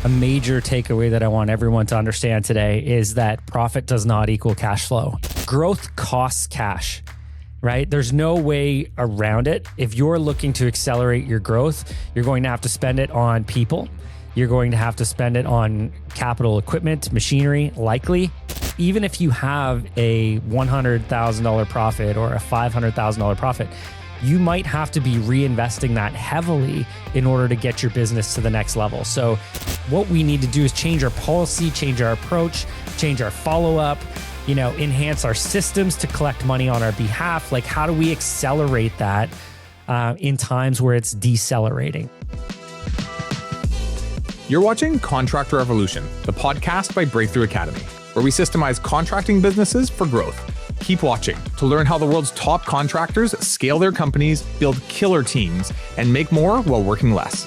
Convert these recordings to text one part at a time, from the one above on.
A major takeaway that I want everyone to understand today is that profit does not equal cash flow. Growth costs cash, right? There's no way around it. If you're looking to accelerate your growth, you're going to have to spend it on people. You're going to have to spend it on capital equipment, machinery, likely. Even if you have a $100,000 profit or a $500,000 profit, you might have to be reinvesting that heavily in order to get your business to the next level. So what we need to do is change our policy, change our approach, change our follow-up, enhance our systems to collect money on our behalf. Like, how do we accelerate that in times where it's decelerating? You're watching Contractor Revolution, the podcast by Breakthrough Academy, where we systemize contracting businesses for growth. Keep watching to learn how the world's top contractors scale their companies, build killer teams, and make more while working less.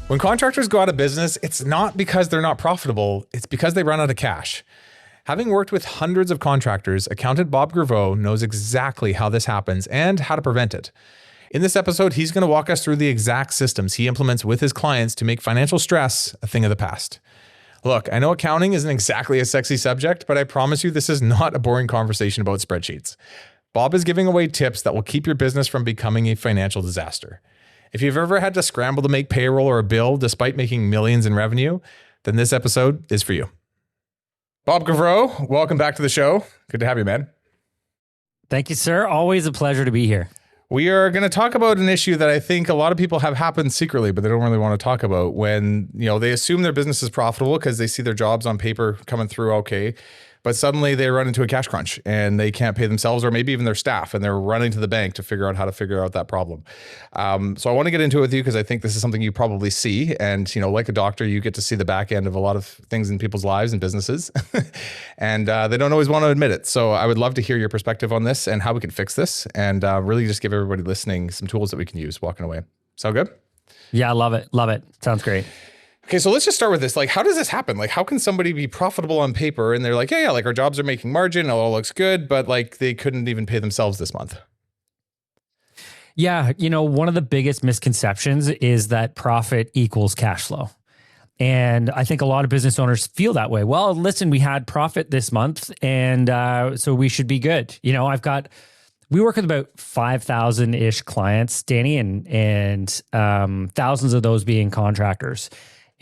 When contractors go out of business, it's not because they're not profitable, it's because they run out of cash. Having worked with hundreds of contractors, accountant Bob Gauvreau knows exactly how this happens and how to prevent it. In this episode, he's going to walk us through the exact systems he implements with his clients to make financial stress a thing of the past. Look, I know accounting isn't exactly a sexy subject, but I promise you this is not a boring conversation about spreadsheets. Bob is giving away tips that will keep your business from becoming a financial disaster. If you've ever had to scramble to make payroll or a bill despite making millions in revenue, then this episode is for you. Bob Gauvreau, welcome back to the show. Good to have you, man. Thank you, sir. Always a pleasure to be here. We are going to talk about an issue that I think a lot of people have happened secretly, but they don't really want to talk about when, they assume their business is profitable because they see their jobs on paper coming through okay, but suddenly they run into a cash crunch and they can't pay themselves or maybe even their staff, and they're running to the bank to figure out how to figure out that problem. So I want to get into it with you because I think this is something you probably see. And, like a doctor, you get to see the back end of a lot of things in people's lives and businesses, and they don't always want to admit it. So I would love to hear your perspective on this and how we can fix this, and really just give everybody listening some tools that we can use walking away. Sound good? Yeah, I love it. Love it. Sounds great. Okay, so let's just start with this. Like, how does this happen? Like, how can somebody be profitable on paper and they're like, yeah, like our jobs are making margin, it all looks good, but like they couldn't even pay themselves this month? Yeah, one of the biggest misconceptions is that profit equals cash flow. And I think a lot of business owners feel that way. Well, listen, we had profit this month, and so we should be good. We work with about 5,000-ish clients, Danny, and thousands of those being contractors.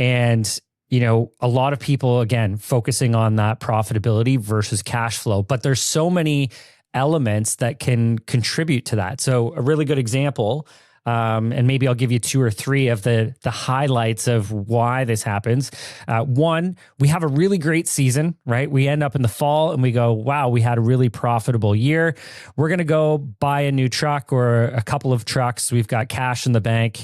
And, a lot of people, again, focusing on that profitability versus cash flow, but there's so many elements that can contribute to that. So a really good example, and maybe I'll give you two or three of the highlights of why this happens. One, we have a really great season, right? We end up in the fall and we go, wow, we had a really profitable year. We're going to go buy a new truck or a couple of trucks. We've got cash in the bank.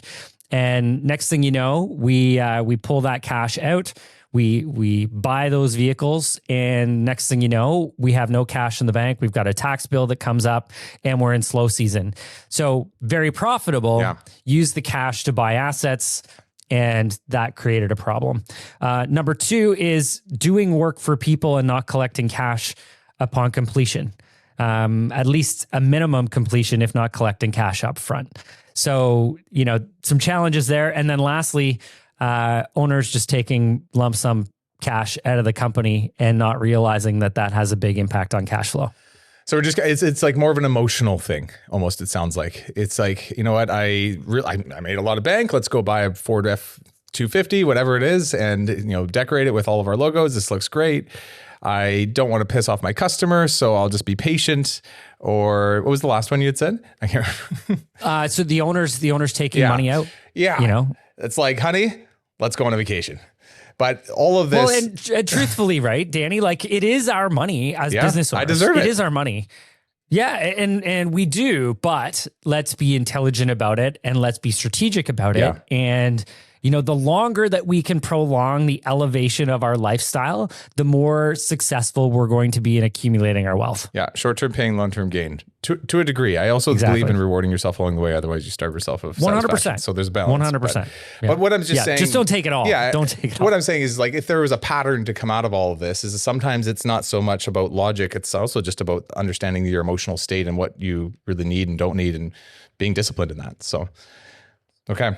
And next thing you know, we pull that cash out. We buy those vehicles, and next thing you know, we have no cash in the bank. We've got a tax bill that comes up, and we're in slow season. So very profitable. Yeah. Use the cash to buy assets, and that created a problem. Number two is doing work for people and not collecting cash upon completion. At least a minimum completion, if not collecting cash up front. So, some challenges there. And then lastly, owners just taking lump sum cash out of the company and not realizing that has a big impact on cash flow. So it's like more of an emotional thing. Almost, it sounds like it's like, you know what? I made a lot of bank. Let's go buy a Ford F-250, whatever it is. And, decorate it with all of our logos. This looks great. I don't want to piss off my customer, so I'll just be patient. Or what was the last one you had said? I can't remember. So the owners taking money out. Yeah. It's like, honey, let's go on a vacation. But all of this. Well, and truthfully, right, Danny, like it is our money as business owners. I deserve it. It is our money. Yeah. And we do, but let's be intelligent about it and let's be strategic about it. And the longer that we can prolong the elevation of our lifestyle, the more successful we're going to be in accumulating our wealth. Yeah. Short-term pain, long-term gain to a degree. I also believe in rewarding yourself along the way. Otherwise you starve yourself of 100%. So there's a balance. 100%. But what I'm just saying, just don't take it all. Yeah. Don't take it all. What I'm saying is, like, if there was a pattern to come out of all of this, is sometimes it's not so much about logic. It's also just about understanding your emotional state and what you really need and don't need and being disciplined in that. So Okay.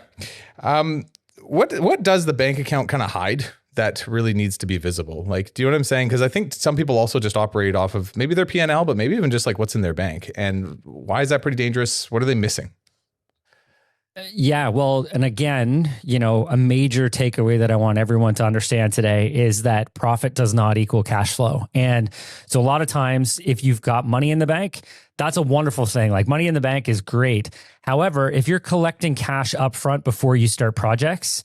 What does the bank account kind of hide that really needs to be visible? Like, do you know what I'm saying? Because I think some people also just operate off of maybe their P&L, but maybe even just like what's in their bank. And why is that pretty dangerous? What are they missing? Yeah, well, and again, a major takeaway that I want everyone to understand today is that profit does not equal cash flow. And so a lot of times if you've got money in the bank, that's a wonderful thing. Like money in the bank is great. However, if you're collecting cash up front before you start projects,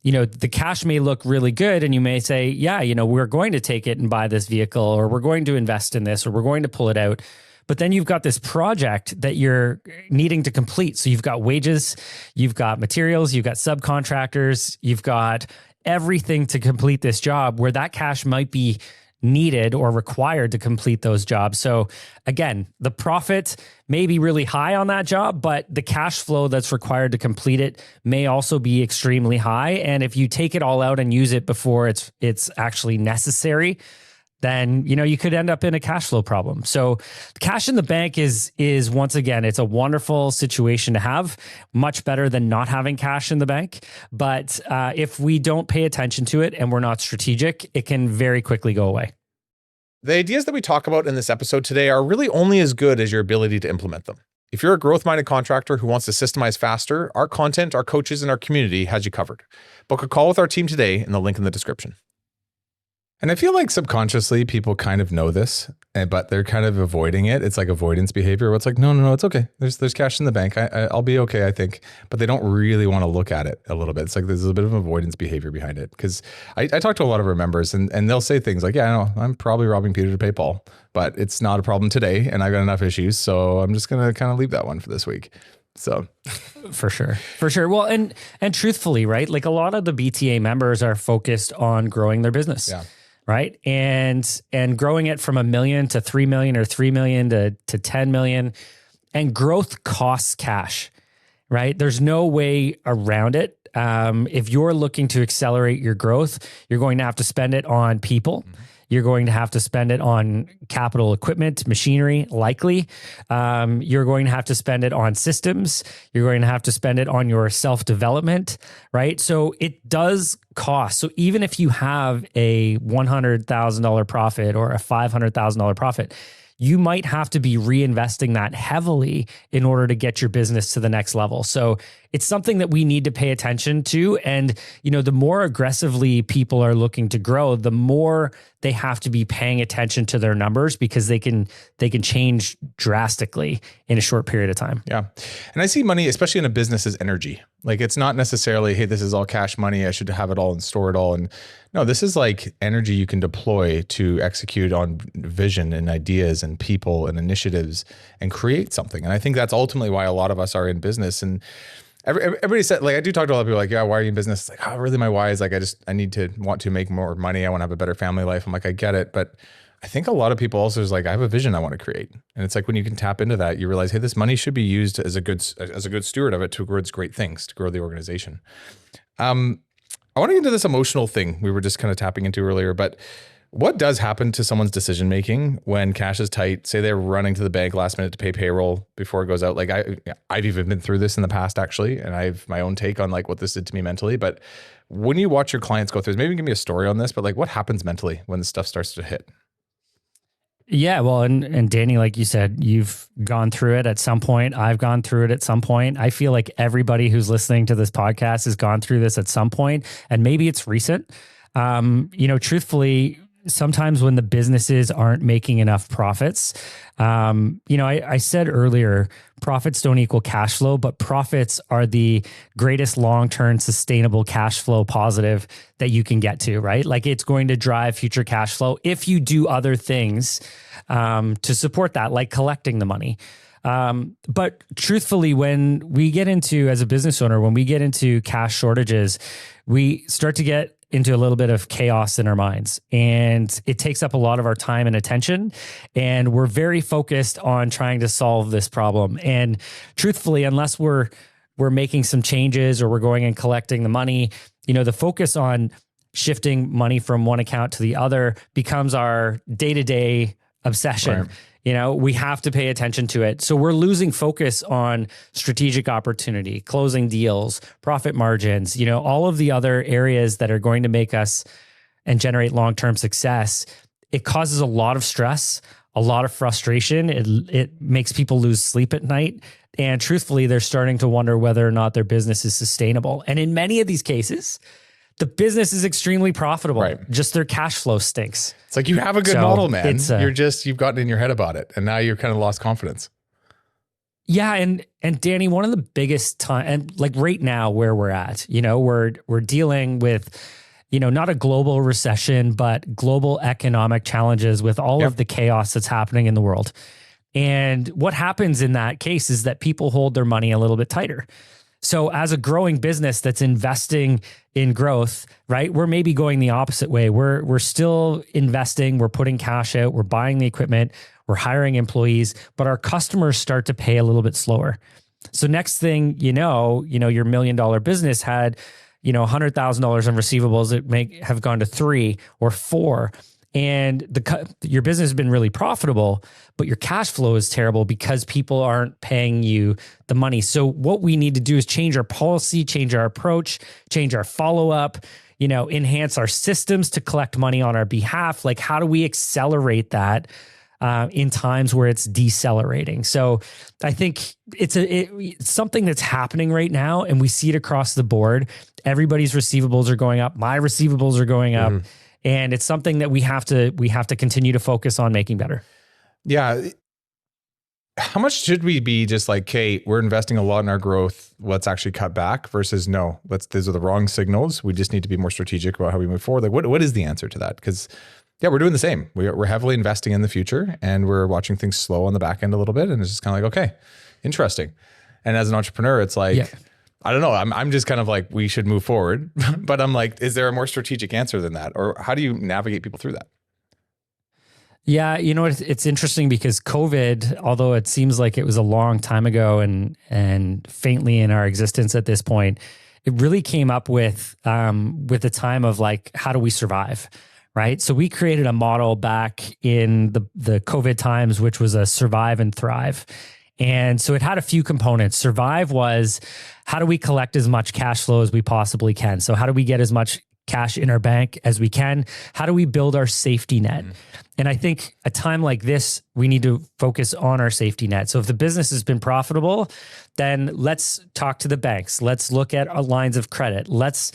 the cash may look really good and you may say, yeah, we're going to take it and buy this vehicle, or we're going to invest in this, or we're going to pull it out. But then you've got this project that you're needing to complete. So you've got wages, you've got materials, you've got subcontractors, you've got everything to complete this job where that cash might be needed or required to complete those jobs. So again, the profit may be really high on that job, but the cash flow that's required to complete it may also be extremely high. And if you take it all out and use it before it's actually necessary, then you could end up in a cash flow problem. So cash in the bank is once again, it's a wonderful situation to have, much better than not having cash in the bank. But if we don't pay attention to it and we're not strategic, it can very quickly go away. The ideas that we talk about in this episode today are really only as good as your ability to implement them. If you're a growth-minded contractor who wants to systemize faster, our content, our coaches, and our community has you covered. Book a call with our team today in the link in the description. And I feel like subconsciously people kind of know this, but they're kind of avoiding it. It's like avoidance behavior where it's like, no, it's okay. There's cash in the bank. I'll be okay, I think. But they don't really want to look at it a little bit. It's like there's a bit of avoidance behavior behind it. Because I talk to a lot of our members and they'll say things like, yeah, I know, I'm probably robbing Peter to pay Paul, but it's not a problem today and I've got enough issues. So I'm just going to kind of leave that one for this week. So for sure. Well, and truthfully, right? Like a lot of the BTA members are focused on growing their business. Yeah. Right. And growing it from $1 million to 3 million or 3 million to 10 million, and growth costs cash, right? There's no way around it. If you're looking to accelerate your growth, you're going to have to spend it on people. Mm-hmm. You're going to have to spend it on capital equipment, machinery, likely. You're going to have to spend it on systems. You're going to have to spend it on your self-development, right? So it does cost. So even if you have a $100,000 profit or a $500,000 profit, you might have to be reinvesting that heavily in order to get your business to the next level. So it's something that we need to pay attention to. And, the more aggressively people are looking to grow, the more they have to be paying attention to their numbers because they can change drastically in a short period of time. Yeah. And I see money, especially in a business, as energy. Like it's not necessarily, hey, this is all cash money, I should have it all and store it all. And no, this is like energy you can deploy to execute on vision and ideas and people and initiatives and create something. And I think that's ultimately why a lot of us are in business. And everybody said, like, I do talk to a lot of people like, yeah, why are you in business? It's like, oh, really my why is like, I want to make more money. I want to have a better family life. I'm like, I get it. But I think a lot of people also is like, I have a vision I want to create. And it's like, when you can tap into that, you realize, hey, this money should be used as a good steward of it towards great things, to grow the organization. I want to get into this emotional thing we were just kind of tapping into earlier, but what does happen to someone's decision-making when cash is tight? Say they're running to the bank last minute to pay payroll before it goes out. Like I've even been through this in the past actually, and I have my own take on like what this did to me mentally. But when you watch your clients go through this, maybe give me a story on this, but like what happens mentally when the stuff starts to hit? Yeah, well, and Danny, like you said, you've gone through it at some point. I've gone through it at some point. I feel like everybody who's listening to this podcast has gone through this at some point, and maybe it's recent. Truthfully, sometimes when the businesses aren't making enough profits, I said earlier, profits don't equal cash flow, but profits are the greatest long-term sustainable cash flow positive that you can get to, right? Like it's going to drive future cash flow if you do other things to support that, like collecting the money. But truthfully, when we get into, as a business owner, when we get into cash shortages, we start to get into a little bit of chaos in our minds, and it takes up a lot of our time and attention. And we're very focused on trying to solve this problem. And truthfully, unless we're making some changes or we're going and collecting the money, the focus on shifting money from one account to the other becomes our day-to-day obsession. Right. We have to pay attention to it. So we're losing focus on strategic opportunity, closing deals, profit margins, all of the other areas that are going to make us and generate long-term success. It causes a lot of stress, a lot of frustration. It makes people lose sleep at night. And truthfully, they're starting to wonder whether or not their business is sustainable. And in many of these cases, the business is extremely profitable. Right. Just their cash flow stinks. It's like you have a good model, man. You've gotten in your head about it, and now you're kind of lost confidence. Yeah, and Danny, one of the biggest time, and like right now where we're at, we're dealing with, not a global recession, but global economic challenges with all of the chaos that's happening in the world. And what happens in that case is that people hold their money a little bit tighter. So as a growing business that's investing in growth, right, we're maybe going the opposite way. We're still investing, we're putting cash out, we're buying the equipment, we're hiring employees, but our customers start to pay a little bit slower. So next thing your $1 million business had, $100,000 in receivables, it may have gone to 3 or 4. And your business has been really profitable, but your cash flow is terrible because people aren't paying you the money. So what we need to do is change our policy, change our approach, change our follow-up, enhance our systems to collect money on our behalf. Like, how do we accelerate that in times where it's decelerating? So I think it's something that's happening right now, and we see it across the board. Everybody's receivables are going up. My receivables are going up. And it's something that we have to continue to focus on making better. Yeah. How much should we be just like, okay, we're investing a lot in our growth, let's actually cut back, versus no, these are the wrong signals. We just need to be more strategic about how we move forward. Like, what is the answer to that? Because we're doing the same. We're heavily investing in the future, and we're watching things slow on the back end a little bit. And it's just kind of like, okay, interesting. And as an entrepreneur, it's like, I don't know. I'm just kind of like, we should move forward, but I'm like, is there a more strategic answer than that? Or how do you navigate people through that? Yeah. It's interesting because COVID, although it seems like it was a long time ago and faintly in our existence at this point, it really came up with the time of like, how do we survive? Right. So we created a model back in the COVID times, which was a survive and thrive. And so it had a few components. Survive was, how do we collect as much cash flow as we possibly can? So how do we get as much cash in our bank as we can? How do we build our safety net? And I think a time like this, we need to focus on our safety net. So if the business has been profitable, then let's talk to the banks. Let's look at our lines of credit. Let's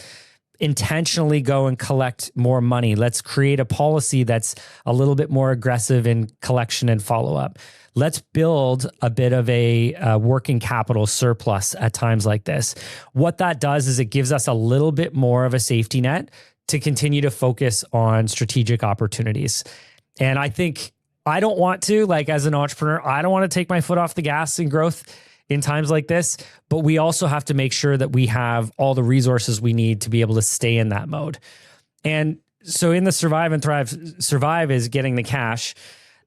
intentionally go and collect more money. Let's create a policy that's a little bit more aggressive in collection and follow-up. Let's build a bit of a working capital surplus at times like this. What that does is it gives us a little bit more of a safety net to continue to focus on strategic opportunities. And I think I don't want to, like as an entrepreneur, I don't want to take my foot off the gas in growth in times like this, but we also have to make sure that we have all the resources we need to be able to stay in that mode. And so in the survive and thrive, survive is getting the cash.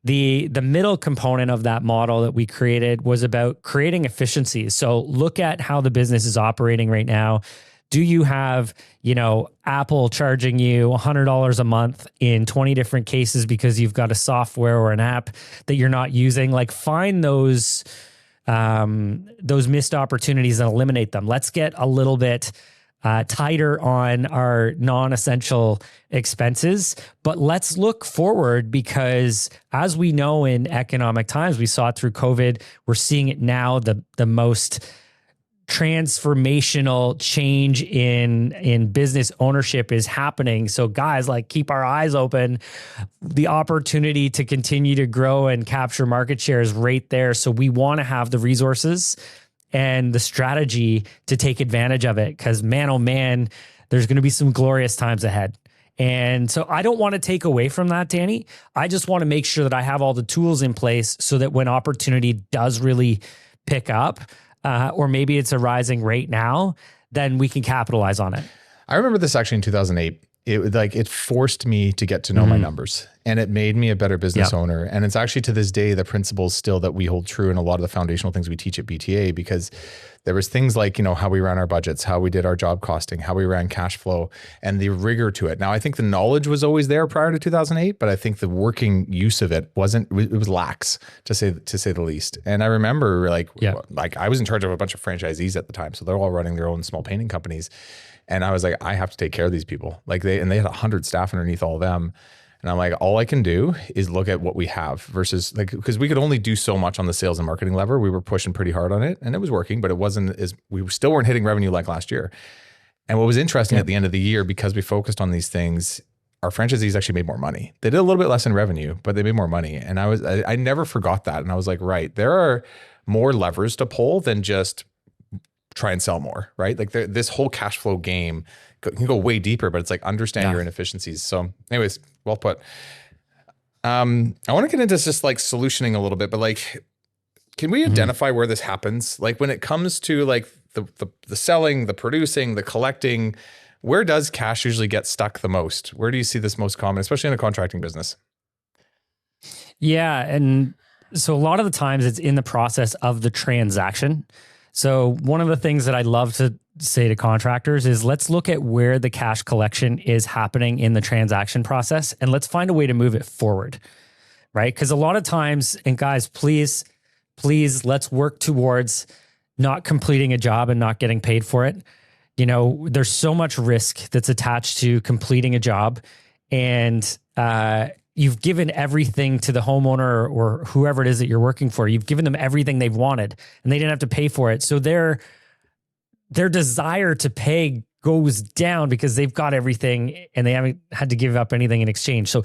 The middle component of that model that we created was about creating efficiencies. So look at how the business is operating right now. Do you have, Apple charging you $100 a month in 20 different cases because you've got a software or an app that you're not using? Like, find those missed opportunities and eliminate them. Let's get a little bit tighter on our non-essential expenses, but let's look forward, because as we know in economic times, we saw it through COVID, we're seeing it now, the most transformational change in business ownership is happening. So guys, like, keep our eyes open. The opportunity to continue to grow and capture market share is right there. So we want to have the resources and the strategy to take advantage of it, because man, oh man, there's going to be some glorious times ahead. And so I don't want to take away from that, Danny. I just want to make sure that I have all the tools in place so that when opportunity does really pick up, or maybe it's arising right now, then we can capitalize on it. I remember this actually in 2008. It forced me to get to know my numbers, and it made me a better business owner. And it's actually to this day, the principles still that we hold true in a lot of the foundational things we teach at BTA, because There was things like, how we ran our budgets, how we did our job costing, how we ran cash flow, and the rigor to it. Now, I think the knowledge was always there prior to 2008, but I think the working use of it wasn't, it was lax to say the least. And I remember like I was in charge of a bunch of franchisees at the time. So they're all running their own small painting companies. And I was like, I have to take care of these people. Like they had 100 staff underneath all of them. And I'm like, all I can do is look at what we have versus like, because we could only do so much on the sales and marketing lever. We were pushing pretty hard on it and it was working, but it wasn't as, we still weren't hitting revenue like last year. And what was interesting at the end of the year, because we focused on these things, our franchisees actually made more money. They did a little bit less in revenue, but they made more money. And I never forgot that. And I was like, right, there are more levers to pull than just try and sell more, right? Like this whole cash flow game can go way deeper, but it's like understand your inefficiencies. So anyways, well put. I want to get into just like solutioning a little bit, but like, can we identify where this happens? Like when it comes to like the selling, the producing, the collecting, where does cash usually get stuck the most? Where do you see this most common, especially in a contracting business? Yeah. And so a lot of the times it's in the process of the transaction. So one of the things that I love to say to contractors is let's look at where the cash collection is happening in the transaction process and let's find a way to move it forward, right? Because a lot of times, and guys, please, let's work towards not completing a job and not getting paid for it. There's so much risk that's attached to completing a job and you've given everything to the homeowner or whoever it is that you're working for. You've given them everything they've wanted and they didn't have to pay for it. So their desire to pay goes down because they've got everything and they haven't had to give up anything in exchange. So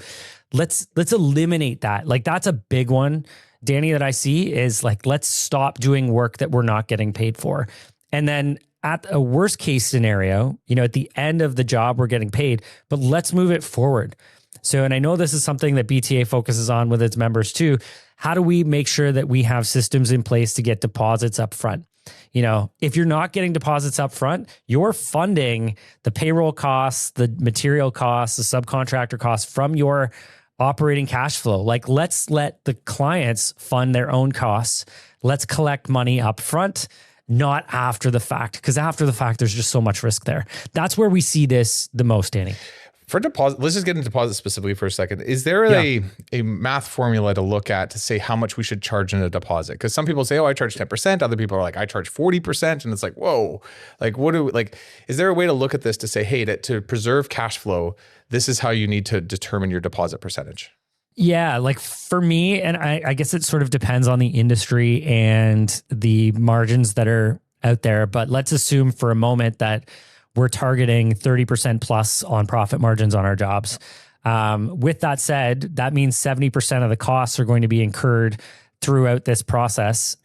let's eliminate that. Like that's a big one, Danny, that I see is like, let's stop doing work that we're not getting paid for. And then at a worst case scenario, at the end of the job, we're getting paid, but let's move it forward. So, and I know this is something that BTA focuses on with its members too. How do we make sure that we have systems in place to get deposits up front? If you're not getting deposits up front, you're funding the payroll costs, the material costs, the subcontractor costs from your operating cash flow. Like let's let the clients fund their own costs. Let's collect money up front, not after the fact, because after the fact, there's just so much risk there. That's where we see this the most, Danny. For deposit, let's just get into deposit specifically for a second. Is there a math formula to look at to say how much we should charge in a deposit? Because some people say, oh, I charge 10%. Other people are like, I charge 40%. And it's like, whoa, like is there a way to look at this to say, hey, to preserve cash flow, this is how you need to determine your deposit percentage? Yeah, like for me, and I guess it sort of depends on the industry and the margins that are out there, but let's assume for a moment that we're targeting 30% plus on profit margins on our jobs. With that said, that means 70% of the costs are going to be incurred throughout this process.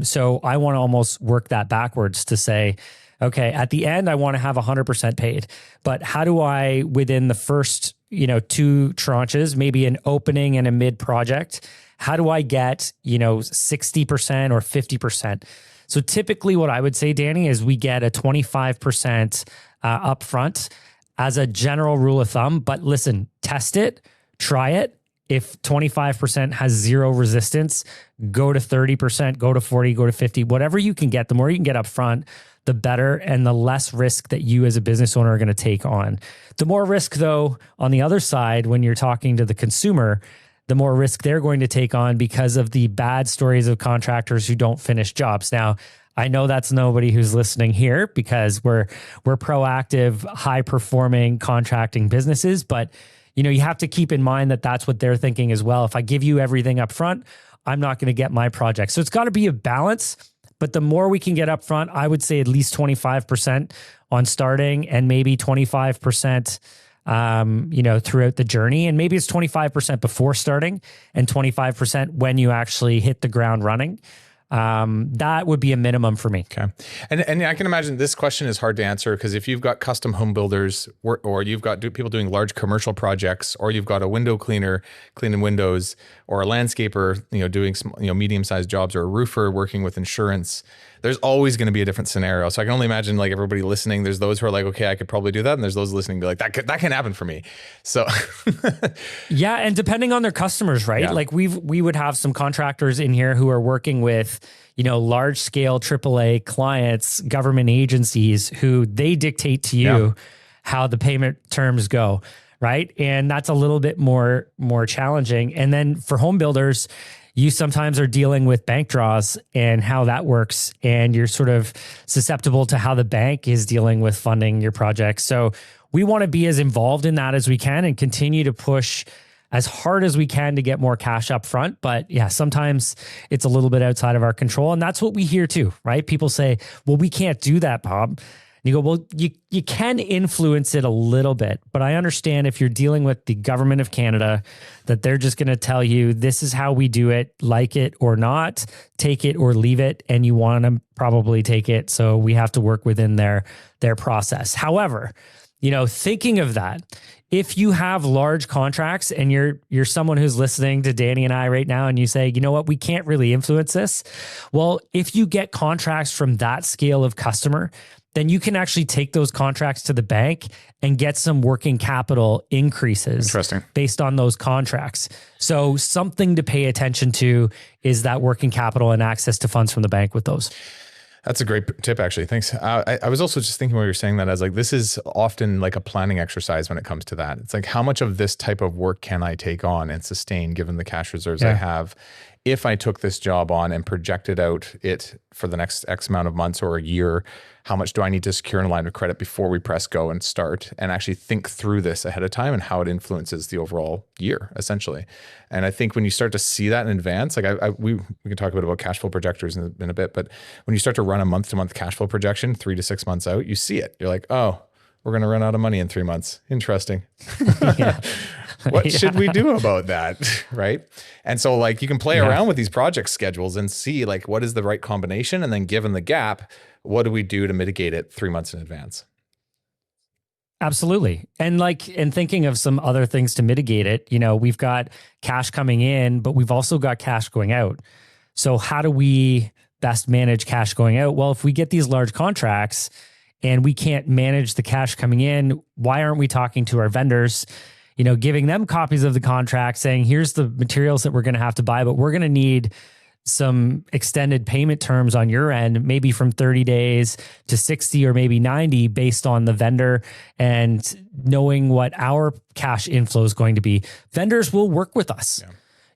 So I want to almost work that backwards to say, okay, at the end, I want to have 100% paid, but how do I, within the first, 2 tranches, maybe an opening and a mid project, how do I get, 60% or 50%? So typically what I would say, Danny, is we get a 25% upfront as a general rule of thumb. But listen, test it, try it. If 25% has zero resistance, go to 30%, go to 40, go to 50, whatever you can get. The more you can get upfront, the better and the less risk that you as a business owner are going to take on. The more risk, though, on the other side, when you're talking to the consumer, the more risk they're going to take on because of the bad stories of contractors who don't finish jobs. Now, I know that's nobody who's listening here because we're proactive, high-performing contracting businesses, but you have to keep in mind that that's what they're thinking as well. If I give you everything up front, I'm not going to get my project. So it's got to be a balance, but the more we can get up front, I would say at least 25% on starting and maybe 25% throughout the journey. And maybe it's 25% before starting and 25% when you actually hit the ground running. That would be a minimum for me. Okay. And I can imagine this question is hard to answer because if you've got custom home builders or you've got people doing large commercial projects, or you've got a window cleaner cleaning windows, or a landscaper, doing medium-sized jobs, or a roofer working with insurance, there's always going to be a different scenario. So I can only imagine like everybody listening, there's those who are like, okay, I could probably do that. And there's those listening be like, that can happen for me. So yeah. And depending on their customers, right? Yeah. Like we would have some contractors in here who are working with, large scale AAA clients, government agencies who they dictate to you how the payment terms go. Right. And that's a little bit more challenging. And then for home builders, you sometimes are dealing with bank draws and how that works. And you're sort of susceptible to how the bank is dealing with funding your project. So we want to be as involved in that as we can and continue to push as hard as we can to get more cash up front. But yeah, sometimes it's a little bit outside of our control. And that's what we hear too, right? People say, well, we can't do that, Bob. And you go, well, you can influence it a little bit, but I understand if you're dealing with the government of Canada, that they're just going to tell you, this is how we do it, like it or not, take it or leave it. And you want to probably take it. So we have to work within their process. However, thinking of that, if you have large contracts and you're someone who's listening to Danny and I right now, and you say, you know what, we can't really influence this. Well, if you get contracts from that scale of customer, then you can actually take those contracts to the bank and get some working capital increases based on those contracts. So something to pay attention to is that working capital and access to funds from the bank with those. That's a great tip, actually. Thanks. I was also just thinking while you're saying that, as like, this is often like a planning exercise when it comes to that. It's like, how much of this type of work can I take on and sustain given the cash reserves I have? If I took this job on and projected out it for the next X amount of months or a year, how much do I need to secure in a line of credit before we press go and start, and actually think through this ahead of time and how it influences the overall year, essentially. And I think when you start to see that in advance, like we can talk a bit about cash flow projectors in a bit, but when you start to run a month-to-month cash flow projection 3 to 6 months out, you see it. You're like, oh, we're going to run out of money in 3 months. Interesting. What should we do about that? Right. And so like you can play around with these project schedules and see like what is the right combination. And then given the gap, what do we do to mitigate it 3 months in advance? Absolutely. And thinking of some other things to mitigate it, we've got cash coming in, but we've also got cash going out. So how do we best manage cash going out? Well, if we get these large contracts and we can't manage the cash coming in, why aren't we talking to our vendors, giving them copies of the contract saying, here's the materials that we're going to have to buy, but we're going to need some extended payment terms on your end, maybe from 30 days to 60 or maybe 90 based on the vendor, and knowing what our cash inflow is going to be. Vendors will work with us,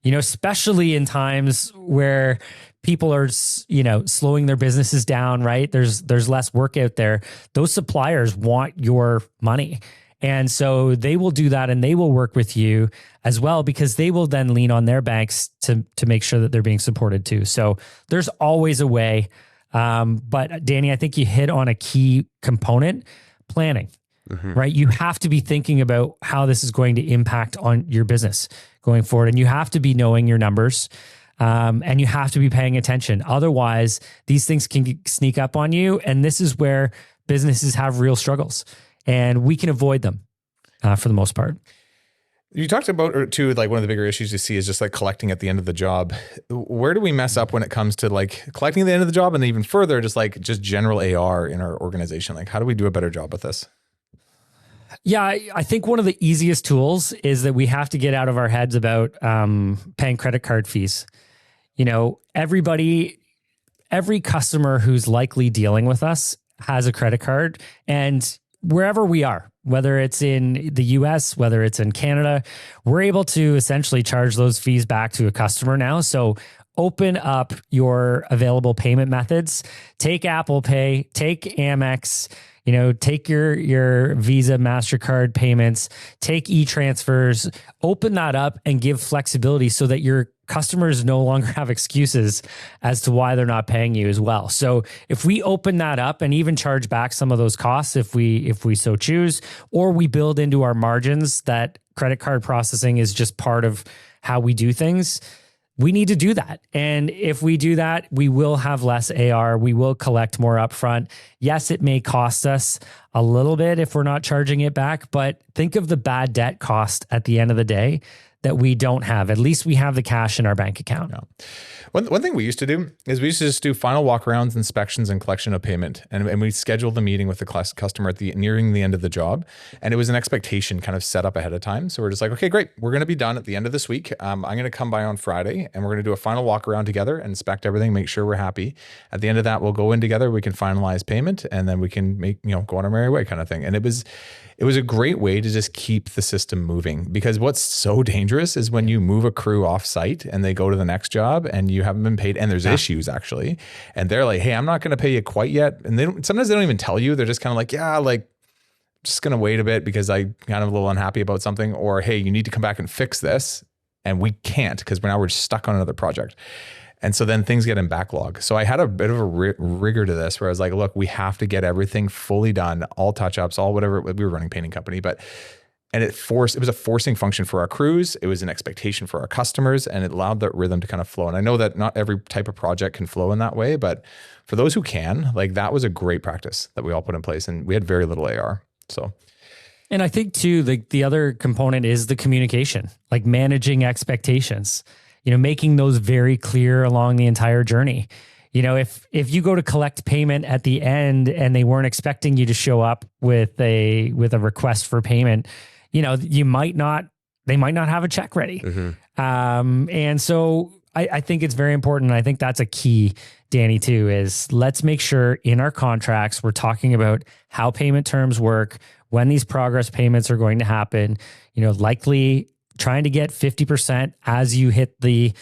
especially in times where people are, slowing their businesses down, right? There's less work out there. Those suppliers want your money. And so they will do that, and they will work with you as well, because they will then lean on their banks to make sure that they're being supported too. So there's always a way. But Danny, I think you hit on a key component: planning, right? You have to be thinking about how this is going to impact on your business going forward. And you have to be knowing your numbers, and you have to be paying attention. Otherwise, these things can sneak up on you. And this is where businesses have real struggles. And we can avoid them for the most part. You talked about too, like one of the bigger issues you see is just like collecting at the end of the job. Where do we mess up when it comes to like collecting at the end of the job, and even further, just general AR in our organization? Like, how do we do a better job with this? Yeah, I think one of the easiest tools is that we have to get out of our heads about paying credit card fees. Every customer who's likely dealing with us has a credit card, and wherever we are, whether it's in the US, whether it's in Canada, we're able to essentially charge those fees back to a customer now. So open up your available payment methods. Take Apple Pay, take Amex, take your Visa, MasterCard payments, take e-transfers, open that up and give flexibility so that your customers no longer have excuses as to why they're not paying you as well. So if we open that up and even charge back some of those costs, if we so choose, or we build into our margins that credit card processing is just part of how we do things, we need to do that. And if we do that, we will have less AR. We will collect more upfront. Yes, it may cost us a little bit if we're not charging it back, but think of the bad debt cost at the end of the day that we don't have. At least we have the cash in our bank account. Yeah. One thing we used to do is we used to just do final walkarounds, inspections, and collection of payment. And we scheduled the meeting with the customer at nearing the end of the job. And it was an expectation kind of set up ahead of time. So we're just like, okay, great. We're going to be done at the end of this week. I'm going to come by on Friday and we're going to do a final walk around together, inspect everything, make sure we're happy. At the end of that, we'll go in together. We can finalize payment and then we can go on our merry way kind of thing. And it was a great way to just keep the system moving, because what's so dangerous is when you move a crew off site and they go to the next job and you haven't been paid and there's issues actually. And they're like, hey, I'm not going to pay you quite yet. And sometimes they don't even tell you. They're just kind of like, yeah, like just going to wait a bit because I'm kind of a little unhappy about something, or, hey, you need to come back and fix this. And we can't, because now we're stuck on another project. And so then things get in backlog. So I had a bit of a rigor to this where I was like, look, we have to get everything fully done, all touch-ups, all whatever. We were running painting company, and it was a forcing function for our crews. It was an expectation for our customers, and it allowed that rhythm to kind of flow. And I know that not every type of project can flow in that way, but for those who can, like, that was a great practice that we all put in place, and we had very little AR. So. And I think too, the other component is the communication, like managing expectations. Making those very clear along the entire journey. If you go to collect payment at the end and they weren't expecting you to show up with a request for payment, they might not have a check ready. Mm-hmm. And so I think it's very important. And I think that's a key, Danny, too, is let's make sure in our contracts, we're talking about how payment terms work, when these progress payments are going to happen, likely trying to get 50% as you hit the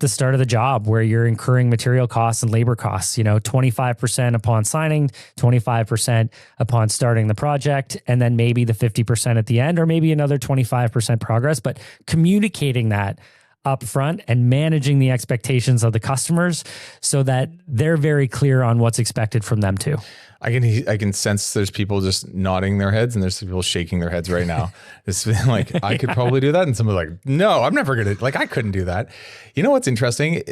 start of the job where you're incurring material costs and labor costs, 25% upon signing, 25% upon starting the project, and then maybe the 50% at the end, or maybe another 25% progress, but communicating that upfront and managing the expectations of the customers so that they're very clear on what's expected from them too. I can sense there's people just nodding their heads and there's people shaking their heads right now. It's like, I could probably do that. And someone's like, no, I'm never going to, like, I couldn't do that. You know what's interesting?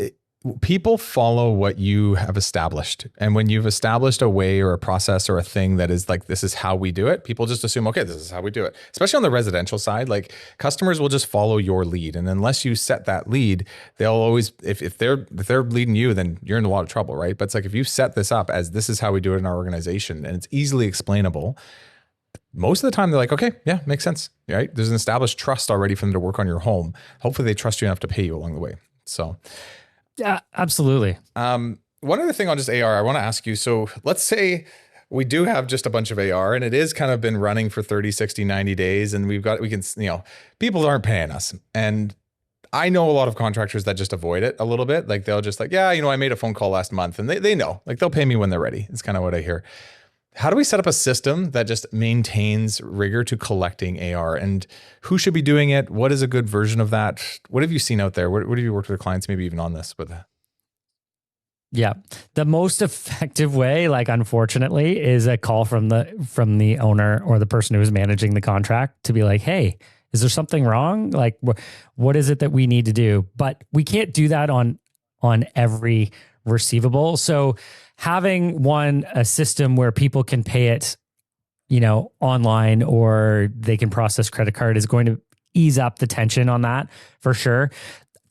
People follow what you have established. And when you've established a way or a process or a thing that is like, this is how we do it, people just assume, okay, this is how we do it. Especially on the residential side, like, customers will just follow your lead. And unless you set that lead, they'll always, if they're leading you, then you're in a lot of trouble, right? But it's like, if you set this up as this is how we do it in our organization and it's easily explainable, most of the time they're like, okay, yeah, makes sense, right? There's an established trust already for them to work on your home. Hopefully they trust you enough to pay you along the way. So yeah, absolutely. One other thing on just AR, I want to ask you. So let's say we do have just a bunch of AR and it is kind of been running for 30, 60, 90 days. And people aren't paying us. And I know a lot of contractors that just avoid it a little bit. Like, they'll just like, yeah, I made a phone call last month, and they know, like, they'll pay me when they're ready. It's kind of what I hear. How do we set up a system that just maintains rigor to collecting AR, and who should be doing it? What is a good version of that? What have you seen out there? What have you worked with clients, maybe even on this with that? Yeah. The most effective way, like, unfortunately, is a call from the owner or the person who is managing the contract to be like, hey, is there something wrong? Like, what is it that we need to do? But we can't do that on every receivable. So having a system where people can pay it, online, or they can process credit card is going to ease up the tension on that for sure.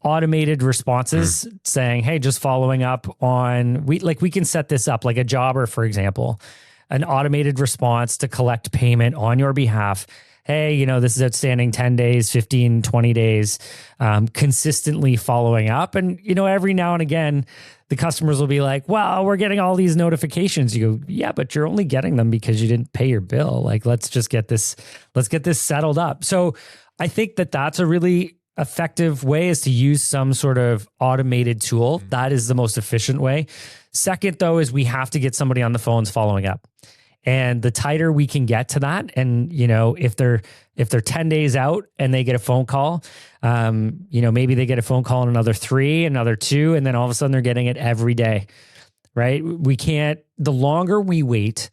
Automated responses saying, hey, just following up on, we can set this up like a jobber, for example, an automated response to collect payment on your behalf. Hey, this is outstanding 10 days, 15, 20 days, consistently following up. And, every now and again, the customers will be like, well, we're getting all these notifications. You go, yeah, but you're only getting them because you didn't pay your bill. Like, let's get this settled up. So I think that's a really effective way, is to use some sort of automated tool. That is the most efficient way. Second, though, is we have to get somebody on the phones following up. And the tighter we can get to that, and if they're 10 days out and they get a phone call, maybe they get a phone call in another 3, another 2, and then all of a sudden they're getting it every day, right? The longer we wait,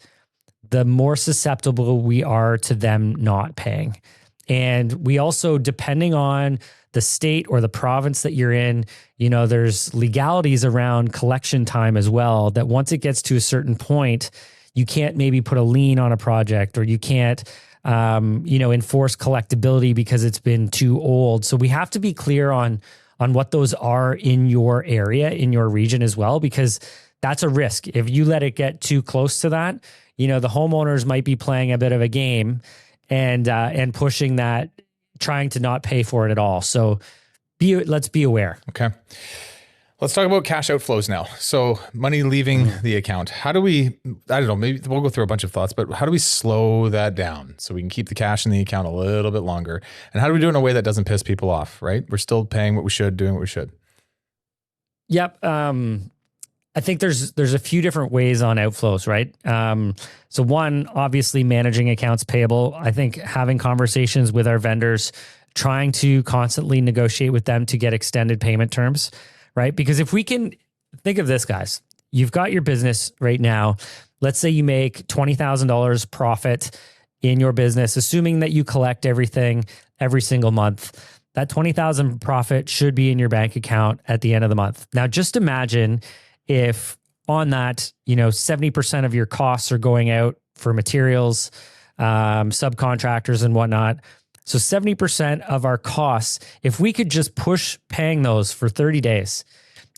the more susceptible we are to them not paying. And we also, depending on the state or the province that you're in, there's legalities around collection time as well, that once it gets to a certain point, you can't maybe put a lien on a project, or you can't, enforce collectability because it's been too old. So we have to be clear on what those are in your area, in your region as well, because that's a risk. If you let it get too close to that, the homeowners might be playing a bit of a game and pushing that, trying to not pay for it at all. So let's be aware. Okay. Let's talk about cash outflows now. So money leaving the account. How do we, I don't know, maybe we'll go through a bunch of thoughts, but how do we slow that down so we can keep the cash in the account a little bit longer? And how do we do it in a way that doesn't piss people off, right? We're still paying what we should, doing what we should. Yep. I think there's a few different ways on outflows, right? So one, obviously managing accounts payable. I think having conversations with our vendors, trying to constantly negotiate with them to get extended payment terms, right? Because if we can think of this, guys, you've got your business right now. Let's say you make $20,000 profit in your business, assuming that you collect everything every single month. That $20,000 profit should be in your bank account at the end of the month. Now, just imagine if on that, 70% of your costs are going out for materials, subcontractors and whatnot. So 70% of our costs, if we could just push paying those for 30 days,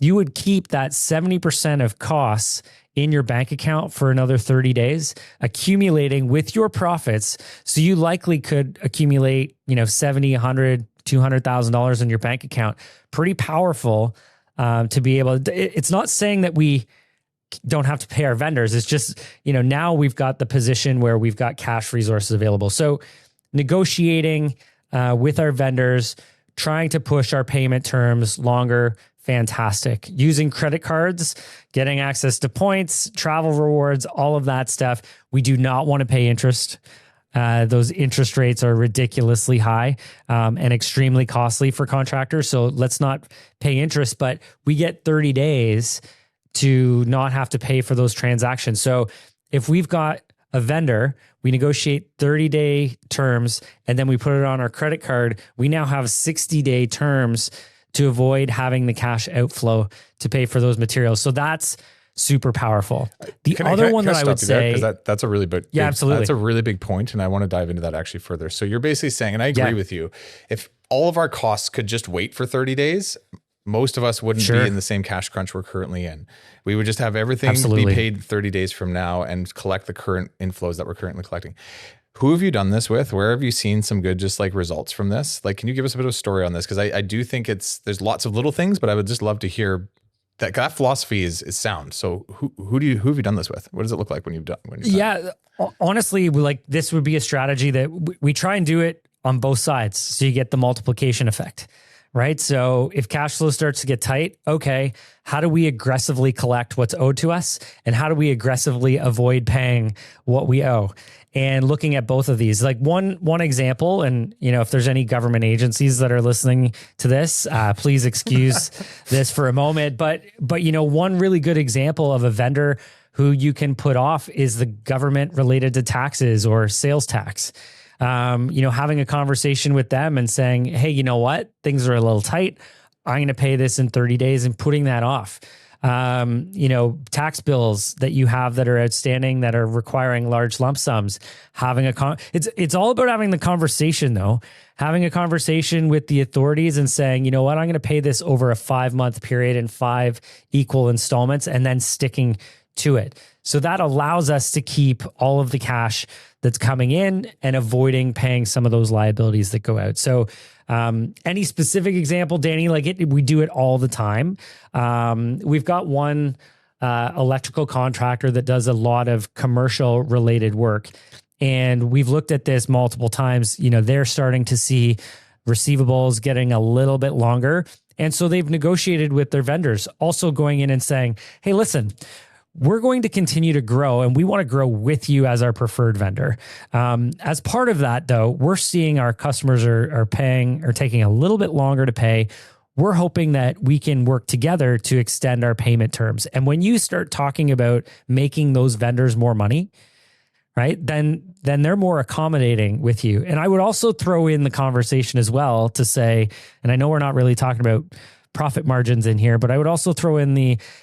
you would keep that 70% of costs in your bank account for another 30 days, accumulating with your profits. So you likely could accumulate, $70, $100, $200,000 in your bank account. Pretty powerful to be able to, it's not saying that we don't have to pay our vendors. It's just, now we've got the position where we've got cash resources available. So negotiating with our vendors, trying to push our payment terms longer, fantastic. Using credit cards, getting access to points, travel rewards, all of that stuff. We do not want to pay interest. Those interest rates are ridiculously high and extremely costly for contractors. So let's not pay interest, but we get 30 days to not have to pay for those transactions. So if we've got a vendor, we negotiate 30-day terms, and then we put it on our credit card, we now have 60-day terms to avoid having the cash outflow to pay for those materials. So that's super powerful. The other one that I would say, because that's a really absolutely. That's a really big point, and I want to dive into that actually further. So you're basically saying, and I agree with you, if all of our costs could just wait for 30 days, most of us wouldn't be in the same cash crunch we're currently in. We would just have everything be paid 30 days from now and collect the current inflows that we're currently collecting. Who have you done this with? Where have you seen some good results from this? Can you give us a bit of a story on this? Because I do think there's lots of little things, but I would just love to hear that philosophy is sound. So who have you done this with? What does it look like when you've done? Honestly, this would be a strategy that we try and do it on both sides. So you get the multiplication effect, right? So if cash flow starts to get tight, okay, how do we aggressively collect what's owed to us? And how do we aggressively avoid paying what we owe? And looking at both of these, one example, and if there's any government agencies that are listening to this, please excuse this for a moment. But one really good example of a vendor who you can put off is the government related to taxes or sales tax. Having a conversation with them and saying, hey, you know what? Things are a little tight. I'm going to pay this in 30 days and putting that off. Tax bills that you have that are outstanding that are requiring large lump sums, it's all about having the conversation though, having a conversation with the authorities and saying, you know what, I'm going to pay this over a 5-month period in 5 equal installments and then sticking to it. So that allows us to keep all of the cash that's coming in and avoiding paying some of those liabilities that go out. So any specific example, Danny, we do it all the time. We've got one electrical contractor that does a lot of commercial related work. And we've looked at this multiple times. They're starting to see receivables getting a little bit longer. And so they've negotiated with their vendors, also going in and saying, hey, listen, we're going to continue to grow and we want to grow with you as our preferred vendor. As part of that, though, we're seeing our customers are paying or taking a little bit longer to pay. We're hoping that we can work together to extend our payment terms. And when you start talking about making those vendors more money, right, then they're more accommodating with you. And I would also throw in the conversation as well to say, and I know we're not really talking about profit margins in here, but I would also throw in